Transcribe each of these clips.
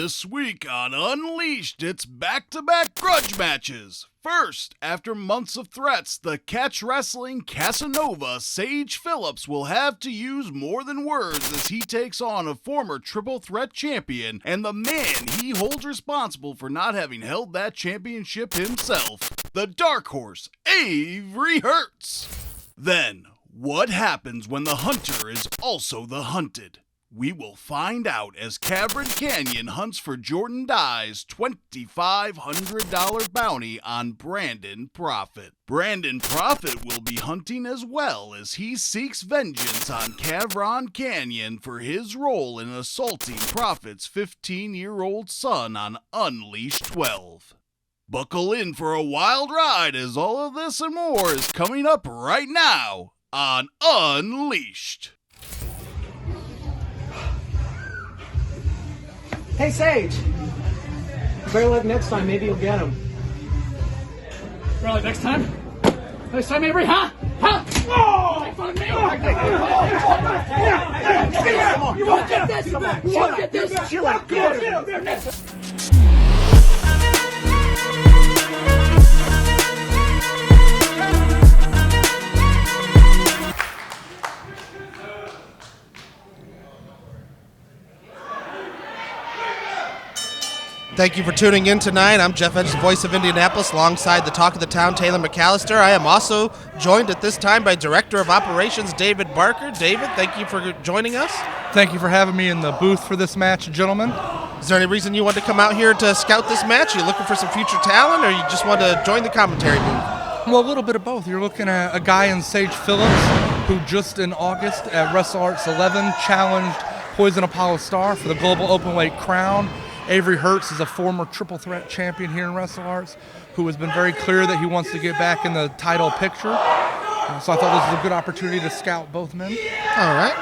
This week on Unleashed, it's back-to-back grudge matches. First, after months of threats, the catch-wrestling Casanova, Sage Phillips, will have to use more than words as he takes on a former triple threat champion and the man he holds responsible for not having held that championship himself, the Darkhorse, Avery Herz. Then, what happens when the hunter is also the hunted? We will find out as Kavron Kanyon hunts for Jordan Dye's $2,500 bounty on Brandon Profit. Brandon Profit will be hunting as well as he seeks vengeance on Kavron Kanyon for his role in assaulting Profit's 15-year-old son on Unleashed 12. Buckle in for a wild ride as all of this and more is coming up right now on Unleashed. Hey, Sage. Better luck next time. Maybe you'll get him. Really, next time? Next time, Avery, huh? Huh? Oh! Make fun of me! You won't get this! You won't get this! Chill out! Get him! Thank you for tuning in tonight. I'm Jeff Edge, the voice of Indianapolis, alongside the talk of the town, Taylor McAllister. I am also joined at this time by Director of Operations, David Barker. David, thank you for joining us. Thank you for having me in the booth for this match, gentlemen. Is there any reason you wanted to come out here to scout this match? Are you looking for some future talent, or you just want to join the commentary booth? Well, a little bit of both. You're looking at a guy in Sage Phillips who just in August at WrestleARTS 11 challenged Poison Apollo Star for the Global Openweight crown. Avery Herz is a former triple threat champion here in Wrestle Arts who has been very clear that he wants to get back in the title picture. So I thought this was a good opportunity to scout both men. All right.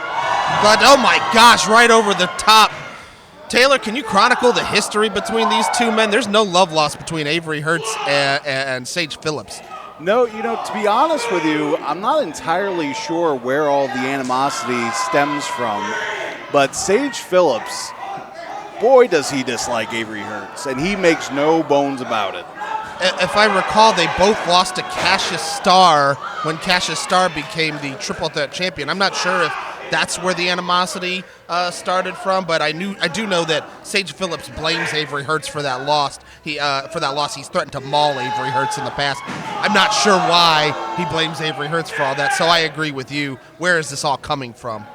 But, oh my gosh, right over the top. Taylor, can you chronicle the history between these two men? There's no love lost between Avery Herz and Sage Phillips. No, to be honest with you, I'm not entirely sure where all the animosity stems from, but Sage Phillips, boy, does he dislike Avery Herz, and he makes no bones about it. If I recall, they both lost to Cassius Starr when Cassius Starr became the triple threat champion. I'm not sure if that's where the animosity started from, but I do know that Sage Phillips blames Avery Herz for that loss. He's threatened to maul Avery Herz in the past. I'm not sure why he blames Avery Herz for all that, so I agree with you. Where is this all coming from?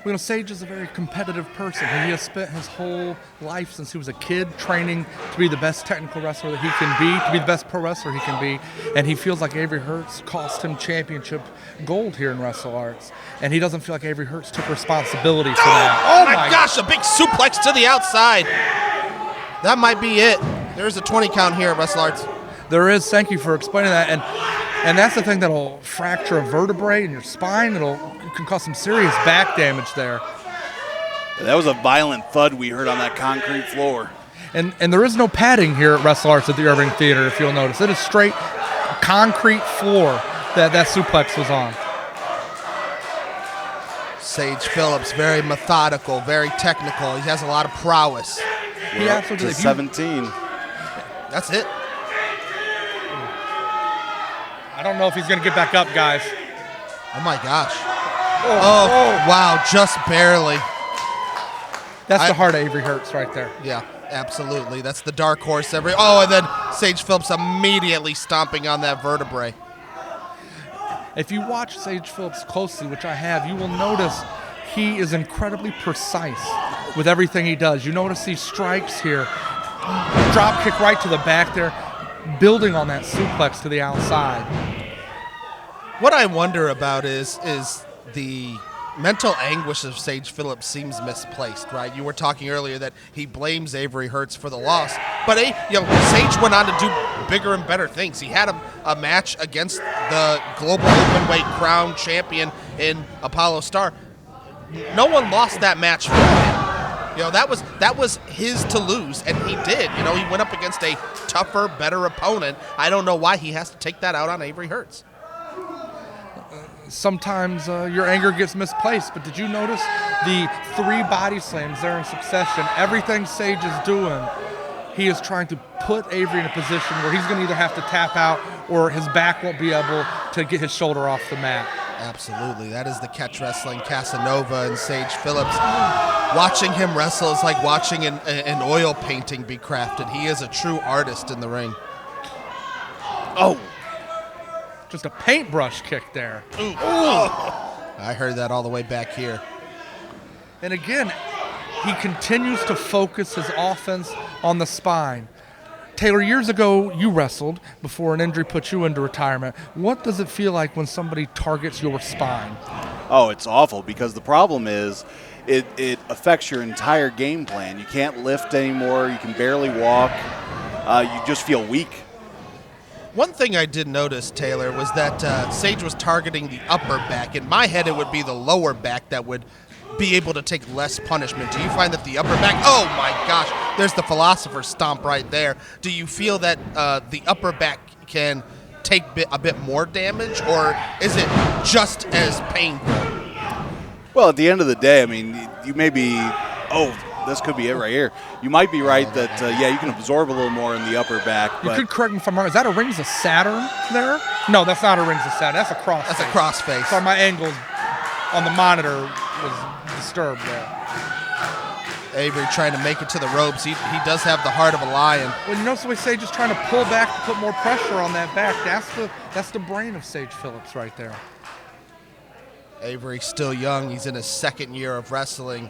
You know, Sage is a very competitive person. He has spent his whole life since he was a kid training to be the best technical wrestler that he can be, to be the best pro wrestler he can be, and he feels like Avery Herz cost him championship gold here in Wrestle Arts, and he doesn't feel like Avery Herz took responsibility for that. Oh my gosh, a big suplex to the outside. That might be it. There's a 20 count here at Wrestle Arts. There is. Thank you for explaining that. And that's the thing that'll fracture a vertebrae in your spine. It can cause some serious back damage there. That was a violent thud we heard on that concrete floor. And there is no padding here at Wrestle Arts at the Irving Theater, if you'll notice. It is straight concrete floor that suplex was on. Sage Phillips, very methodical, very technical. He has a lot of prowess. He absolutely to 17. That's it. I don't know if he's going to get back up, guys. Oh, my gosh. Oh, wow, just barely. That's the heart of Avery Herz right there. Yeah, absolutely. That's the Darkhorse. And then Sage Phillips immediately stomping on that vertebrae. If you watch Sage Phillips closely, which I have, you will notice he is incredibly precise with everything he does. You notice these strikes here. Drop kick right to the back there, building on that suplex to the outside. What I wonder about is the mental anguish of Sage Phillips seems misplaced, right? You were talking earlier that he blames Avery Herz for the loss, but Sage went on to do bigger and better things. He had a match against the Global Openweight Crown champion in Apollo Star. No one lost that match for him. That was his to lose, and he did. He went up against a tougher, better opponent. I don't know why he has to take that out on Avery Herz. sometimes your anger gets misplaced. But did you notice the 3 body slams there in succession? Everything Sage is doing, he is trying to put Avery in a position where he's going to either have to tap out or his back won't be able to get his shoulder off the mat. Absolutely. That is the catch wrestling Casanova and Sage Phillips. Watching him wrestle is like watching an oil painting be crafted. He is a true artist in the ring. Oh. Just a paintbrush kick there. Ooh. I heard that all the way back here. And again, he continues to focus his offense on the spine. Taylor, years ago, you wrestled before an injury put you into retirement. What does it feel like when somebody targets your spine? Oh, it's awful because the problem is it affects your entire game plan. You can't lift anymore. You can barely walk. You just feel weak. One thing I did notice, Taylor, was that Sage was targeting the upper back. In my head, it would be the lower back that would be able to take less punishment. Do you find that the upper back, oh my gosh, there's the philosopher's stomp right there. Do you feel that the upper back can take a bit more damage, or is it just as painful? Well, at the end of the day, I mean, you may be, this could be it right here. You might be right that, you can absorb a little more in the upper back. You could correct me if I'm wrong. Is that a Rings of Saturn there? No, that's not a Rings of Saturn. That's a cross. That's a crossface. Sorry, my angle on the monitor was disturbed there. Avery trying to make it to the ropes. He does have the heart of a lion. Well, you notice the way Sage is trying to pull back to put more pressure on that back. That's the brain of Sage Phillips right there. Avery still young. He's in his 2nd year of wrestling.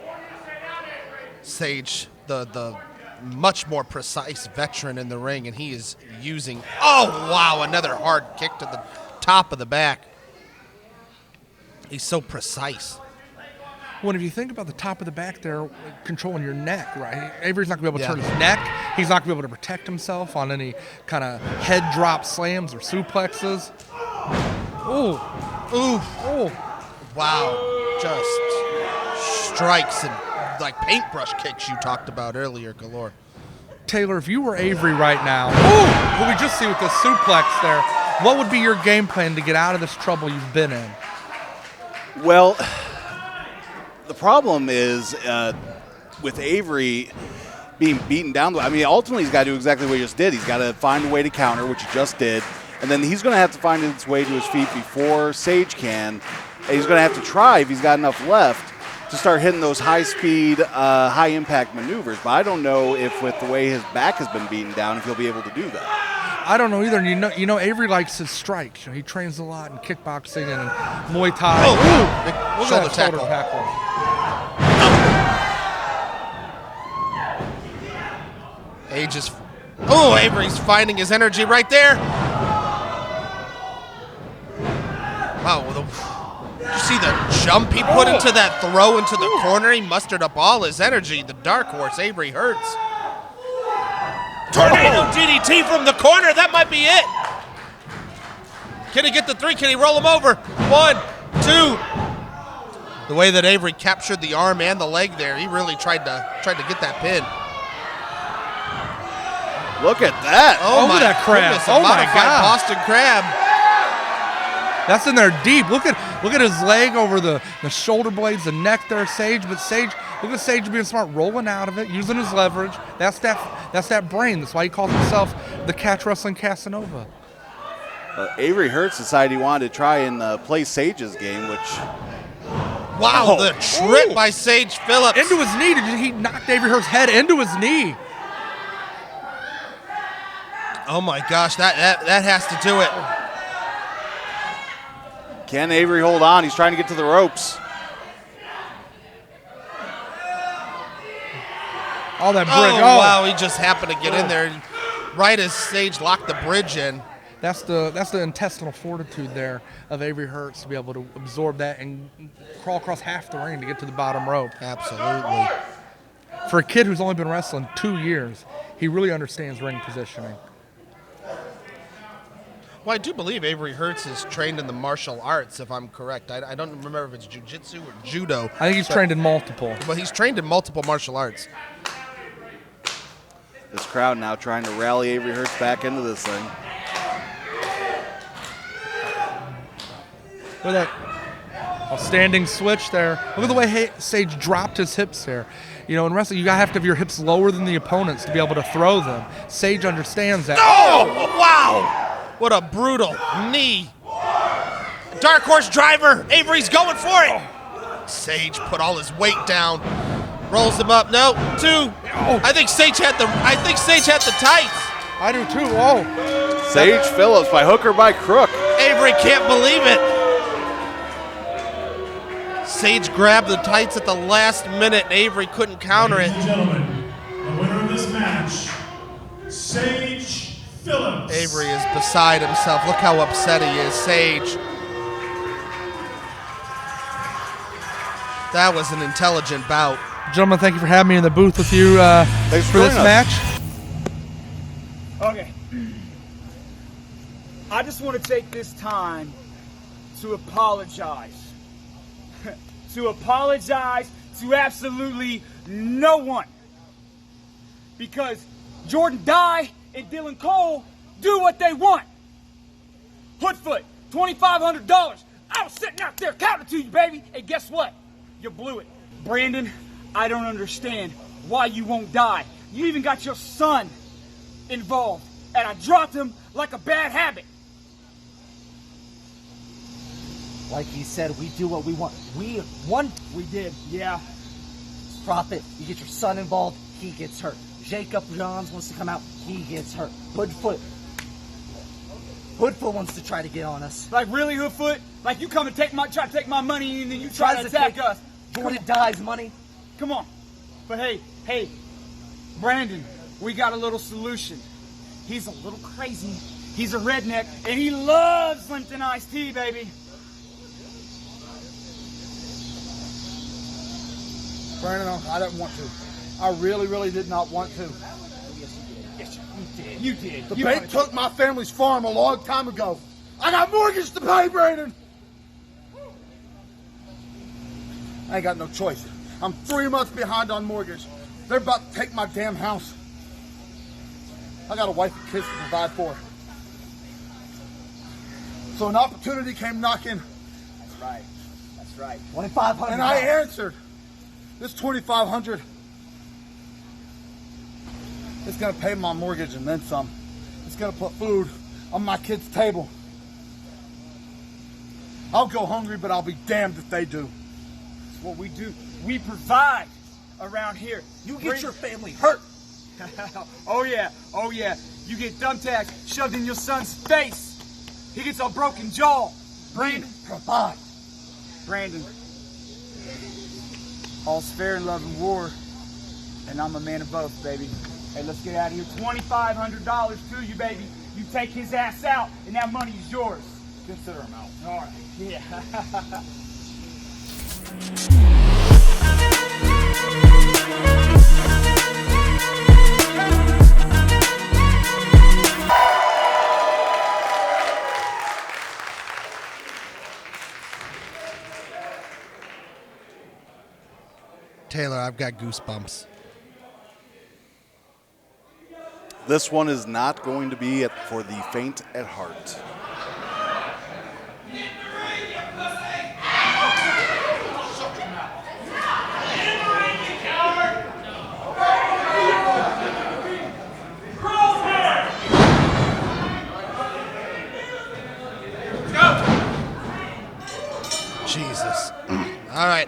Sage, the much more precise veteran in the ring, and he is using, another hard kick to the top of the back. He's so precise. Well, if you think about the top of the back there, controlling your neck, right? Avery's not going to be able to turn his neck. He's not going to be able to protect himself on any kind of head drop slams or suplexes. Ooh. Wow. Just strikes and like paintbrush kicks you talked about earlier, galore. Taylor, if you were Avery right now, who we just see with this suplex there, what would be your game plan to get out of this trouble you've been in? Well, the problem is with Avery being beaten down. I mean, ultimately he's got to do exactly what he just did. He's got to find a way to counter, which he just did, and then he's going to have to find his way to his feet before Sage can. And he's going to have to try, if he's got enough left, to start hitting those high-speed, high-impact maneuvers. But I don't know if with the way his back has been beaten down, if he'll be able to do that. I don't know either. And you know, Avery likes his strikes. You know, he trains a lot in kickboxing and Muay Thai. Look at that shoulder tackle. Avery's finding his energy right there. Wow, did you see the jump he put into that throw into the corner? He mustered up all his energy. The Darkhorse, Avery Herz. Tornado DDT from the corner. That might be it. Can he get the 3? Can he roll him over? 1, 2. The way that Avery captured the arm and the leg there, he really tried to get that pin. Look at that. Oh my that crab. Goodness, oh my God. Boston crab. That's in there deep. Look at his leg over the shoulder blades, the neck there, Sage. But look at Sage being smart, rolling out of it, using his leverage. That's that brain. That's why he calls himself the catch wrestling Casanova. Avery Herz decided he wanted to try and play Sage's game, which... Wow, the trip by Sage Phillips. Into his knee. He knocked Avery Herz's head into his knee. Oh my gosh, that has to do it. Can Avery hold on? He's trying to get to the ropes. All that bridge. Wow, he just happened to get in there right as Sage locked the bridge in. That's the intestinal fortitude there of Avery Herz to be able to absorb that and crawl across half the ring to get to the bottom rope. Absolutely. For a kid who's only been wrestling 2 years, he really understands ring positioning. Well, I do believe Avery Herz is trained in the martial arts, if I'm correct. I don't remember if it's jiu-jitsu or judo. I think he's trained in multiple. But he's trained in multiple martial arts. This crowd now trying to rally Avery Herz back into this thing. Look at that. A standing switch there. Look at the way Sage dropped his hips there. You know, in wrestling, you have to have your hips lower than the opponents to be able to throw them. Sage understands that. Oh, wow. What a brutal knee. Darkhorse driver. Avery's going for it. Sage put all his weight down. Rolls him up. No, 2. I think Sage had the tights. I do too. Oh. Sage Phillips by hook or by crook. Avery can't believe it. Sage grabbed the tights at the last minute, and Avery couldn't counter it. Ladies and gentlemen, the winner of this match, Sage Phillips. Avery is beside himself. Look how upset he is, Sage. That was an intelligent bout. Gentlemen, thank you for having me in the booth with you for this match. Okay. I just want to take this time to apologize. To apologize to absolutely no one. Because Jordan Dye and Dylan Cole do what they want. Hoodfoot, $2,500. I was sitting out there counting to you, baby. And guess what? You blew it. Brandon, I don't understand why you won't die. You even got your son involved. And I dropped him like a bad habit. Like he said, we do what we want. We won. We did, yeah. Profit, you get your son involved, he gets hurt. Jacob Johns wants to come out, he gets hurt. Hoodfoot wants to try to get on us. Like really, Hoodfoot? Like you come and try to take my money and then you try to attack us. Jordan Dye's money. Come on. But hey, Brandon, we got a little solution. He's a little crazy. He's a redneck and he loves Lipton iced tea, baby. Brandon, I didn't want to. I really did not want to. Yes, you did. The bank took my family's farm a long time ago. I got mortgage to pay, Brandon. I ain't got no choice. I'm 3 months behind on mortgage. They're about to take my damn house. I got a wife and kids to provide for. So an opportunity came knocking. That's right. $2,500. And I answered. This $2,500 is going to pay my mortgage and then some. It's going to put food on my kids' table. I'll go hungry, but I'll be damned if they do. It's what we do. We provide around here. You get your family hurt. Oh yeah. You get thumbtacks shoved in your son's face. He gets a broken jaw. Brandon, provide. Brandon. All's fair in love and war, and I'm a man of both, baby. Hey, let's get out of here. $2,500 to you, baby. You take his ass out, and that money is yours. Consider him out. All right. Yeah. Taylor, I've got goosebumps. This one is not going to be for the faint at heart. Jesus. All right.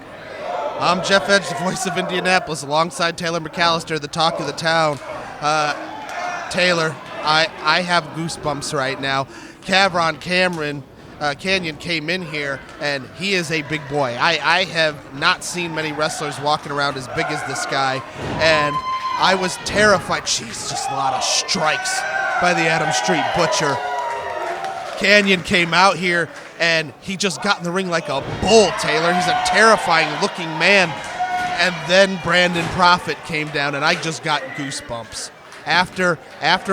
I'm Jeff Edge, the voice of Indianapolis, alongside Taylor McAllister, the talk of the town. Taylor, I have goosebumps right now. Kavron Kanyon came in here, and he is a big boy. I have not seen many wrestlers walking around as big as this guy, and I was terrified. Jeez, just a lot of strikes by the Adam Street Butcher. Kanyon came out here, and he just got in the ring like a bull, Taylor. He's a terrifying-looking man. And then Brandon Prophet came down, and I just got goosebumps. After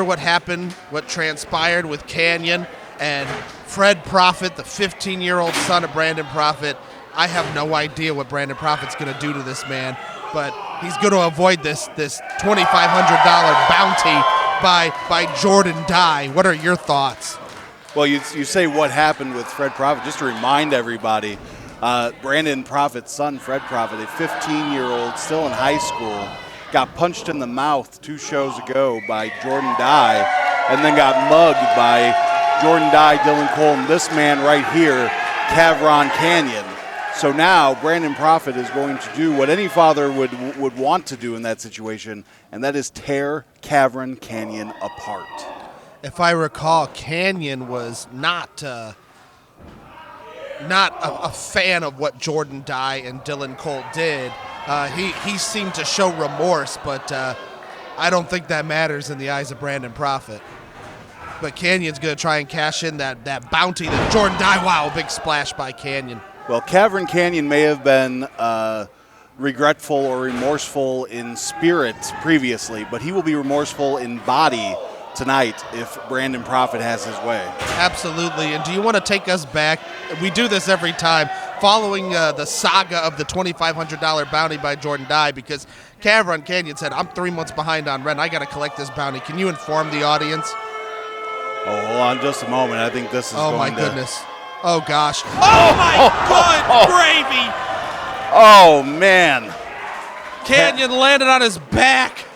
what happened, what transpired with Kanyon and Fred Prophet, the 15-year-old son of Brandon Prophet, I have no idea what Brandon Prophet's going to do to this man, but he's going to avoid this $2,500 bounty by Jordan Dye. What are your thoughts? Well, you say what happened with Fred Prophet. Just to remind everybody, Brandon Prophet's son, Fred Prophet, a 15-year-old still in high school, got punched in the mouth 2 shows ago by Jordan Dye, and then got mugged by Jordan Dye, Dylan Cole, and this man right here, Kavron Kanyon. So now Brandon Prophet is going to do what any father would want to do in that situation, and that is tear Kavron Kanyon apart. If I recall, Kanyon was not a fan of what Jordan Dye and Dylan Cole did. He seemed to show remorse, but I don't think that matters in the eyes of Brandon Prophet. But Canyon's going to try and cash in that bounty that Jordan Dye. Wow, big splash by Kanyon. Well, Kavron Kanyon may have been regretful or remorseful in spirit previously, but he will be remorseful in body tonight if Brandon Prophet has his way. Absolutely. And do you want to take us back? We do this every time, following the saga of the $2,500 bounty by Jordan Dye, because Kavron Kanyon said, I'm 3 months behind on rent. I got to collect this bounty. Can you inform the audience? Oh, hold on just a moment. I think this is Oh, going my to... goodness. Oh, gosh. Oh, my good gravy. Oh, man. Kanyon landed on his back.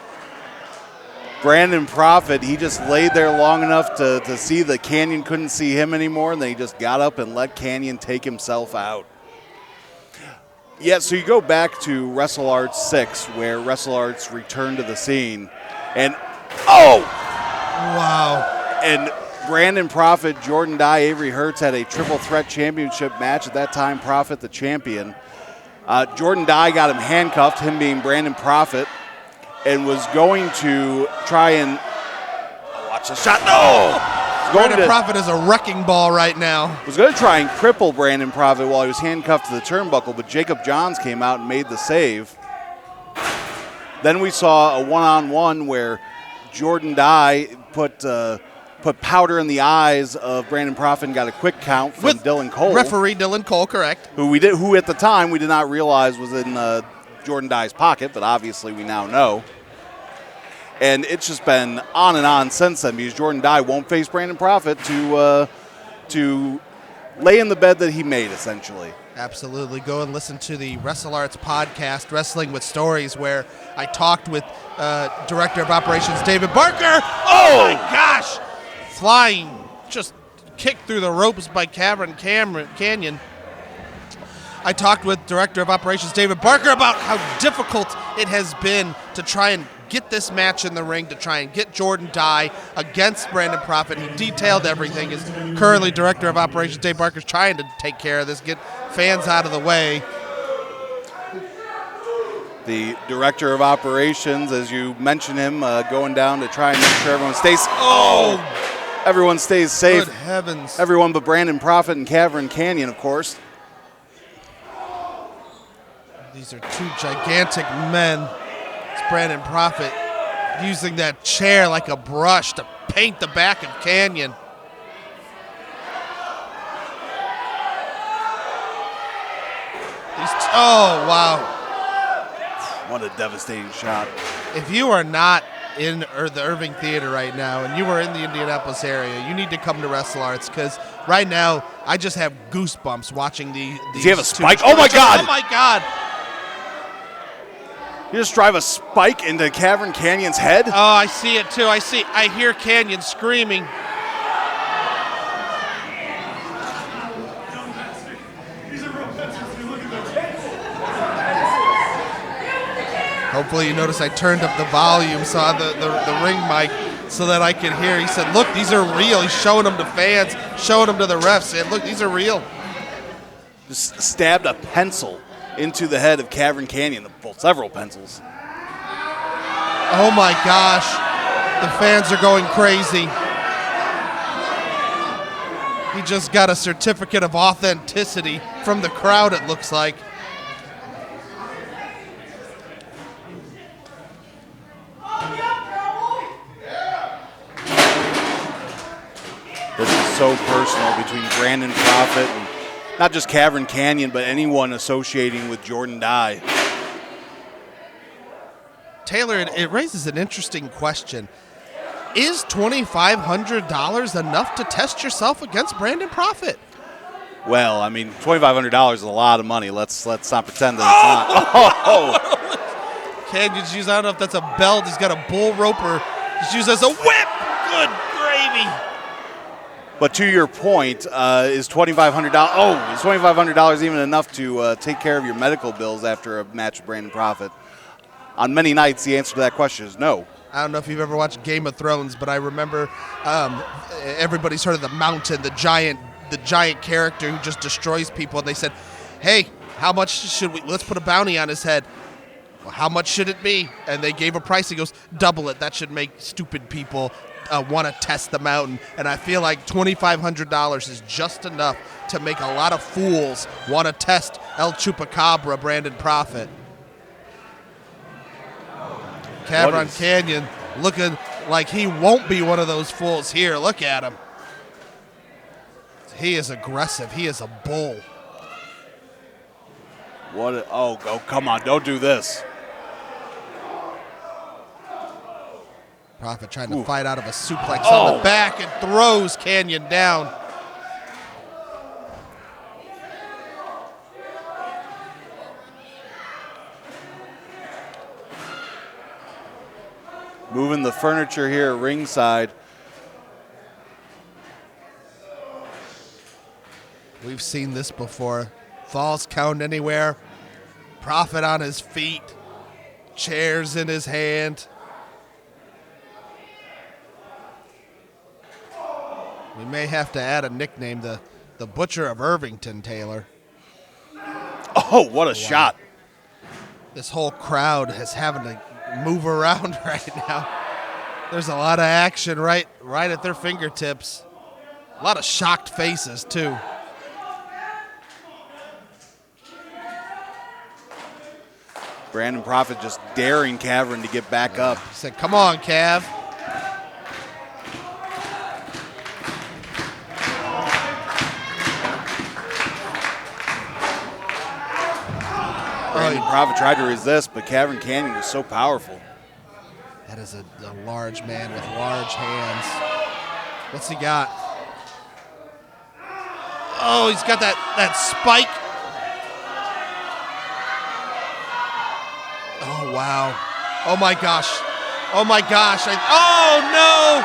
Brandon Prophet, he just laid there long enough to see that Kanyon couldn't see him anymore, and then he just got up and let Kanyon take himself out. Yeah, so you go back to WrestleARTS 6, where WrestleARTS returned to the scene, and oh! Wow. And Brandon Prophet, Jordan Dye, Avery Herz had a triple threat championship match. At that time, Prophet the champion. Jordan Dye got him handcuffed, him being Brandon Prophet, and was going to try and watch the shot. No! Brandon Prophet is a wrecking ball right now. Was going to try and cripple Brandon Prophet while he was handcuffed to the turnbuckle, but Jacob Johns came out and made the save. Then we saw a one-on-one where Jordan Dye put powder in the eyes of Brandon Prophet and got a quick count from Dylan Cole. Referee Dylan Cole, correct. Who at the time we did not realize was in Jordan Dye's pocket, but obviously we now know. And it's just been on and on since then, because Jordan Dye won't face Brandon Prophet to lay in the bed that he made, essentially. Absolutely. Go and listen to the Wrestle Arts podcast, Wrestling with Stories, where I talked with Director of Operations David Barker. Oh my gosh! Flying, just kicked through the ropes by Kavron Kanyon. I talked with Director of Operations David Barker about how difficult it has been to try and get this match in the ring, to try and get Jordan Dye against Brandon Prophet. He detailed everything. Is currently Director of Operations Dave Barker's trying to take care of this, get fans out of the way. The Director of Operations, as you mentioned him, going down to try and make sure everyone stays. Oh! Everyone stays safe. Good heavens. Everyone but Brandon Prophet and Kavron Kanyon, of course. These are two gigantic men. It's Brandon Prophet using that chair like a brush to paint the back of Kanyon. Oh, wow. What a devastating shot. If you are not in the Irving Theater right now and you are in the Indianapolis area, you need to come to Wrestle Arts, because right now I just have goosebumps watching these. Does he have a spike? Oh, my God. Oh, my God. You just drive a spike into Kavron Kanyon's head? Oh, I see it too. I hear Kanyon screaming. Hopefully you notice I turned up the volume, saw the ring mic so that I could hear. He said, look, these are real. He's showing them to fans, showing them to the refs, saying, look, these are real. Just stabbed a pencil into the head of Kavron Kanyon, well, several pencils. Oh my gosh, the fans are going crazy. He just got a certificate of authenticity from the crowd, it looks like. This is so personal between Brandon Prophet and not just Kavron Kanyon, but anyone associating with Jordan Dye. Taylor, it raises an interesting question. Is $2,500 enough to test yourself against Brandon Prophet? Well, I mean, $2,500 is a lot of money. Let's not pretend that it's not. Oh! Canyon's used, I don't know if that's a belt. He's got a bull roper. He's used as a whip. Good gravy. But to your point, is $2,500? Is $2,500 even enough to take care of your medical bills after a match with Brandon Prophet? On many nights, the answer to that question is no. I don't know if you've ever watched Game of Thrones, but I remember everybody's heard of the Mountain, the giant character who just destroys people. And they said, "Hey, how much should we? Let's put a bounty on his head. Well, how much should it be?" And they gave a price. He goes, "Double it. That should make stupid people want to test the mountain." And I feel like $2,500 is just enough to make a lot of fools want to test El Chupacabra, Brandon Prophet. Kavron Kanyon looking like he won't be one of those fools here. Look at him. He is aggressive. He is a bull. Oh, come on. Don't do this. Prophet trying to fight out of a suplex on the back and throws Kanyon down. Moving the furniture here ringside. We've seen this before. Falls count anywhere. Prophet on his feet. Chairs in his hand. We may have to add a nickname, the Butcher of Irvington, Taylor. Oh, what a shot. This whole crowd is having to move around right now. There's a lot of action right at their fingertips. A lot of shocked faces, too. Brandon Prophet just daring Kavron to get back up. He said, "Come on, Cav." Brandon Prophet tried to resist, but Kavron Kanyon was so powerful. That is a large man with large hands. What's he got? Oh, he's got that spike. Oh, wow. Oh, my gosh. Oh, my gosh. Oh, no.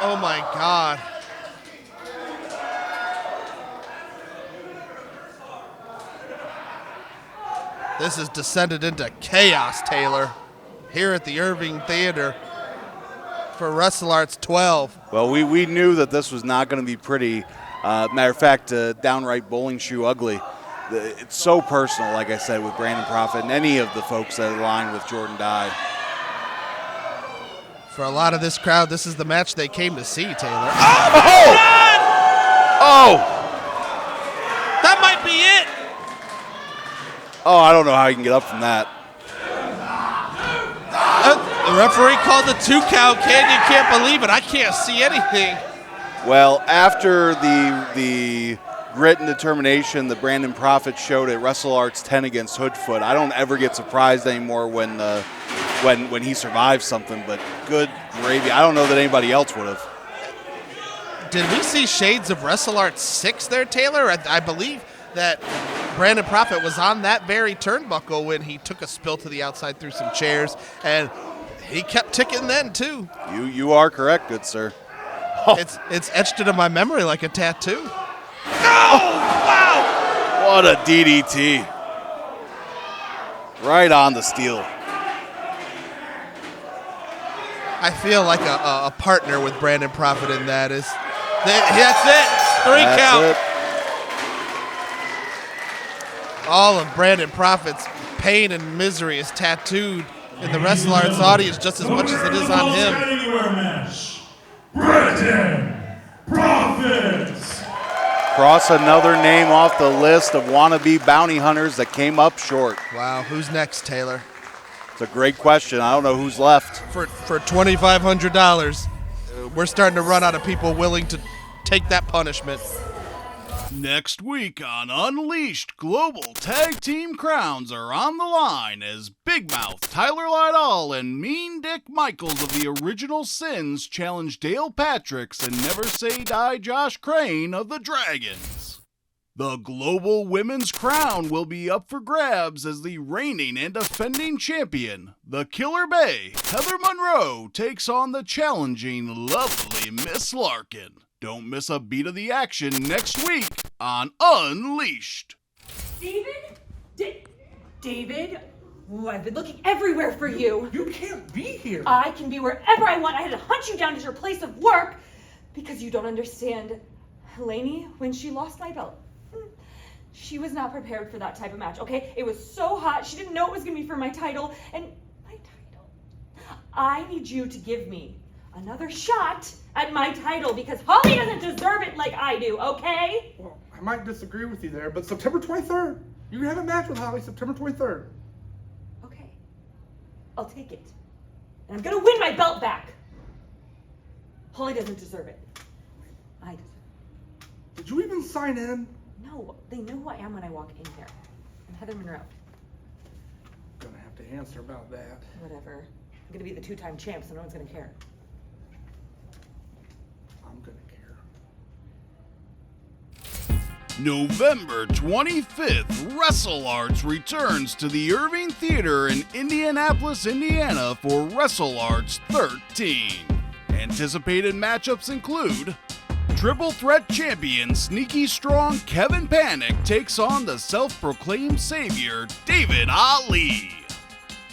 Oh, my God. This has descended into chaos, Taylor, here at the Irving Theater for WrestleARTS 12. Well, we knew that this was not going to be pretty. Matter of fact, downright bowling shoe ugly. It's so personal, like I said, with Brandon Prophet and any of the folks that align with Jordan Dye. For a lot of this crowd, this is the match they came to see, Taylor. Oh! That might be it. Oh, I don't know how you can get up from that. The referee called the 2 count. Kanyon can't believe it. I can't see anything. Well, after the grit and determination that Brandon Prophet showed at WrestleARTS 10 against Hoodfoot, I don't ever get surprised anymore when he survives something, but good gravy. I don't know that anybody else would have. Did we see shades of WrestleARTS 6 there, Taylor? I believe that Brandon Prophet was on that very turnbuckle when he took a spill to the outside through some chairs, and he kept ticking then, too. You are correct, good sir. Oh. It's etched into my memory like a tattoo. Oh, wow! What a DDT. Right on the steel. I feel like a partner with Brandon Prophet in that is. That's it. 3 count. It. All of Brandon Prophet's pain and misery is tattooed in the WrestleARTS audience just as much as it is on him. Anywhere match. Brandon Prophet. Cross another name off the list of wannabe bounty hunters that came up short. Wow, who's next, Taylor? It's a great question. I don't know who's left. For $2,500, we're starting to run out of people willing to take that punishment. Next week on Unleashed, global tag team crowns are on the line as Big Mouth Tyler Lydall and Mean Dick Michaels of the Original Sins challenge Dale Patricks and Never Say Die Josh Crane of the Dragons. The global women's crown will be up for grabs as the reigning and defending champion, the Killer Bay, Heather Monroe, takes on the challenging, lovely Miss Larkin. Don't miss a beat of the action next week on Unleashed. David? Ooh, I've been looking everywhere for you. You can't be here. I can be wherever I want. I had to hunt you down at your place of work because you don't understand. Lainey, when she lost my belt, she was not prepared for that type of match, okay? It was so hot. She didn't know it was going to be for my title. And my title. I need you to give me another shot at my title because Holly doesn't deserve it like I do, okay? Well, I might disagree with you there, but September 23rd. You have a match with Holly September 23rd. Okay. I'll take it. And I'm gonna win my belt back. Holly doesn't deserve it. I deserve it. Did you even sign in? No, they know who I am when I walk in here. I'm Heather Monroe. Gonna have to answer about that. Whatever. I'm gonna be the 2-time champ, so no one's gonna care. I'm gonna care. November 25th, Wrestle Arts returns to the Irving Theater in Indianapolis, Indiana for WrestleARTS 13. Anticipated matchups include Triple Threat Champion Sneaky Strong Kevin Panic takes on the self-proclaimed savior David Ali.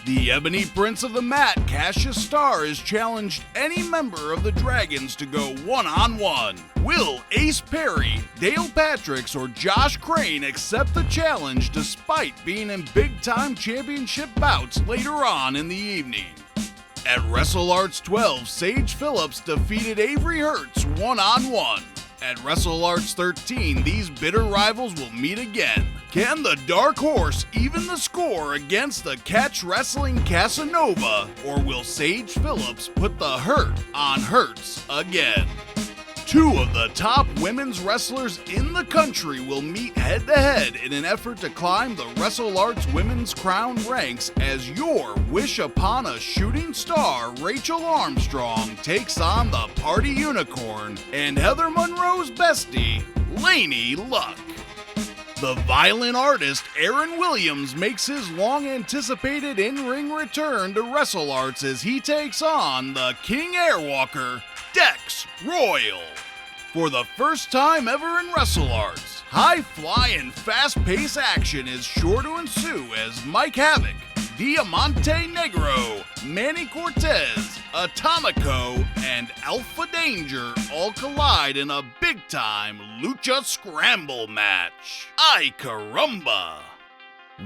The Ebony Prince of the Mat, Cassius Starr, has challenged any member of the Dragons to go one-on-one. Will Ace Perry, Dale Patricks, or Josh Crane accept the challenge despite being in big-time championship bouts later on in the evening? At WrestleARTS 12, Sage Phillips defeated Avery Herz one-on-one. At WrestleARTS 13, these bitter rivals will meet again. Can the Darkhorse even the score against the Catch Wrestling Casanova, or will Sage Phillips put the hurt on Herz again? Two of the top women's wrestlers in the country will meet head-to-head in an effort to climb the WrestleARTS Women's Crown ranks as your wish upon a shooting star, Rachel Armstrong, takes on the Party Unicorn and Heather Monroe's bestie, Lainey Luck. The violent artist Aaron Williams makes his long-anticipated in-ring return to WrestleARTS as he takes on the King Airwalker, Dex Royal. For the first time ever in WrestleARTS, high-flying, fast-paced action is sure to ensue as Mike Havoc, Diamante Negro, Manny Cortez, Atomico, and Alpha Danger all collide in a big-time Lucha Scramble match. Ay caramba!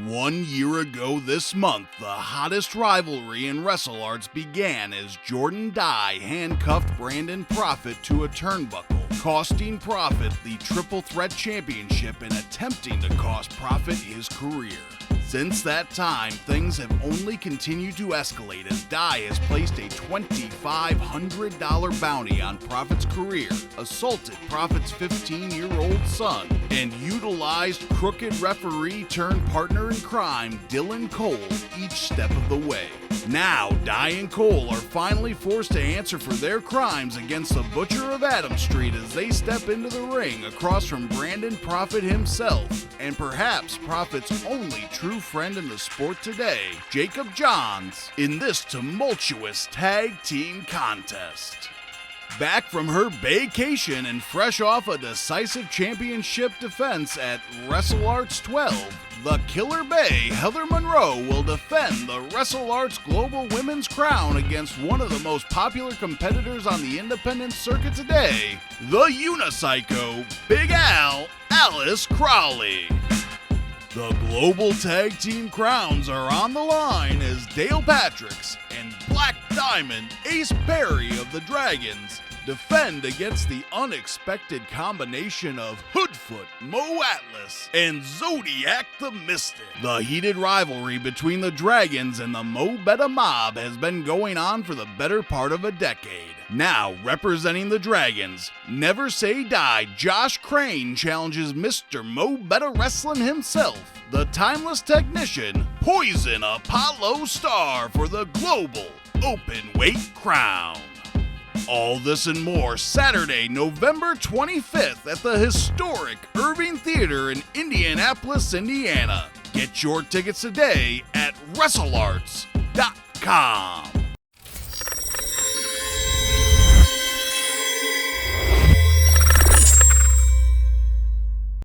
1 year ago this month, the hottest rivalry in WrestleARTS began as Jordan Dye handcuffed Brandon Prophet to a turnbuckle, costing Prophet the Triple Threat Championship and attempting to cost Prophet his career. Since that time, things have only continued to escalate as Dye has placed a $2,500 bounty on Prophet's career, assaulted Prophet's 15-year-old son, and utilized crooked referee turned partner in crime Dylan Cole each step of the way. Now, Dye and Cole are finally forced to answer for their crimes against the Butcher of Adam Street as they step into the ring across from Brandon Prophet himself, and perhaps Prophet's only true friend in the sport today, Jacob Johns, in this tumultuous tag team contest. Back from her vacation and fresh off a decisive championship defense at WrestleARTS 12, the Killer Bay, Heather Monroe, will defend the WrestleARTS Global Women's Crown against one of the most popular competitors on the independent circuit today, the Unipsycho, Big Al, Alice Crowley. The Global Tag Team Crowns are on the line as Dale Patricks and Black Diamond Ace Perry of the Dragons defend against the unexpected combination of Hoodfoot, Mo Atlas, and Zodiac the Mystic. The heated rivalry between the Dragons and the Mo Betta Mob has been going on for the better part of a decade. Now, representing the Dragons, Never Say Die Josh Crane challenges Mr. Mo Betta Wrestling himself, the timeless technician, Poison Apollo Star, for the Global Openweight Crown. All this and more Saturday, November 25th at the historic Irving Theater in Indianapolis, Indiana. Get your tickets today at WrestleARTS.com.